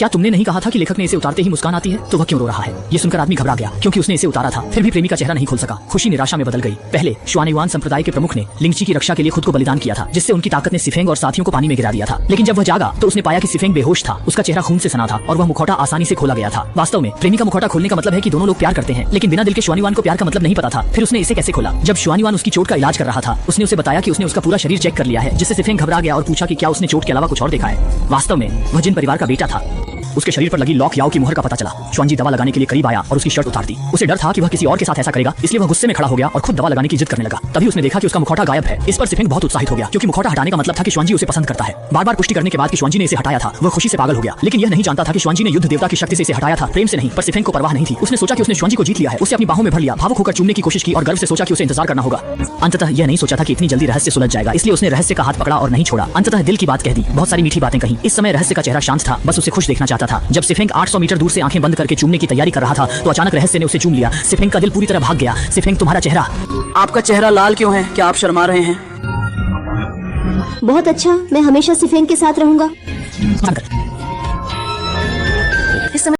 क्या तुमने नहीं कहा था कि लेखक ने इसे उतारते ही मुस्कान आती है? तो वह क्यों रो रहा है? ये सुनकर आदमी घबरा गया, क्योंकि उसने इसे उतारा था। फिर भी प्रेमी का चेहरा नहीं खोल सका। खुशी निराशा में बदल गई। पहले श्वानयुआन संप्रदाय के प्रमुख ने लिंगची की रक्षा के लिए खुद को बलिदान किया था, जिससे उनकी ताकत ने सिफेंग और साथियों को पानी में गिरा दिया था। लेकिन जब वह जागा तो उसने पाया कि सिफेंग बेहोश था, उसका चेहरा खून से सना था और वह मुखौटा आसानी से खोला गया था। वास्तव में प्रेमी का मुखौटा खोलने का मतलब है कि दोनों लोग प्यार करते हैं, लेकिन बिना दिल के श्वानयुआन को प्यार का मतलब नहीं पता था। फिर उसने इसे कैसे खोला? जब श्वानयुआन उसकी चोट का इलाज कर रहा था, उसने उसे बताया कि उसने उसका पूरा शरीर चेक कर लिया है, जिससे सिफेंग घबरा गया और पूछा कि क्या उसने चोट के अलावा कुछ और देखा है। वास्तव में वह जिन परिवार का बेटा था, उसके शरीर पर लगी लॉक याओ की मुहर का पता चला। श्वानजी दवा लगाने के लिए करीब आया और उसकी शर्ट उतार दी। उसे डर था कि वह किसी और के साथ ऐसा करेगा, इसलिए वह गुस्से में खड़ा हो गया और खुद दवा लगाने की जिद करने लगा। तभी उसने देखा कि उसका मुखौटा गायब है। इस पर सिफेंग बहुत उत्साहित हो गया, क्योंकि मुखौटा हटाने का मतलब था कि श्वानजी उसे पसंद करता है। बार-बार पुष्टि करने के बाद कि श्वानजी ने इसे हटाया था, वह खुशी से पागल हो गया। लेकिन यह नहीं जानता था कि श्वानजी ने युद्ध देवता की शक्ति से इसे हटाया था, प्रेम से नहीं। पर सिफेंग को परवाह नहीं थी। उसने सोचा कि उसने श्वानजी को जीत लिया है। उसे अपनी बाहों में भर लिया, भावुक होकर चूमने की कोशिश की और गर्व से सोचा कि उसे इंतजार करना होगा। अंततः यह नहीं सोचा था कि इतनी जल्दी रहस्य सुलझ जाएगा, इसलिए उसने रहस्य का हाथ पकड़ा और नहीं छोड़ा। अंततः दिल की बात कह दी, बहुत सारी मीठी बातें कही। इस समय रहस्य का चेहरा शांत था, बस उसे खुश देखना चाहता था। जब सिफेंग 800 मीटर दूर से आंखें बंद करके चूमने की तैयारी कर रहा था, तो अचानक रहस्य ने उसे चूम लिया। सिफेंग का दिल पूरी तरह भाग गया। सिफेंग, तुम्हारा चेहरा। आपका चेहरा लाल क्यों है? क्या आप शर्मा रहे हैं? बहुत अच्छा, मैं हमेशा सिफेंग के साथ रहूंगा।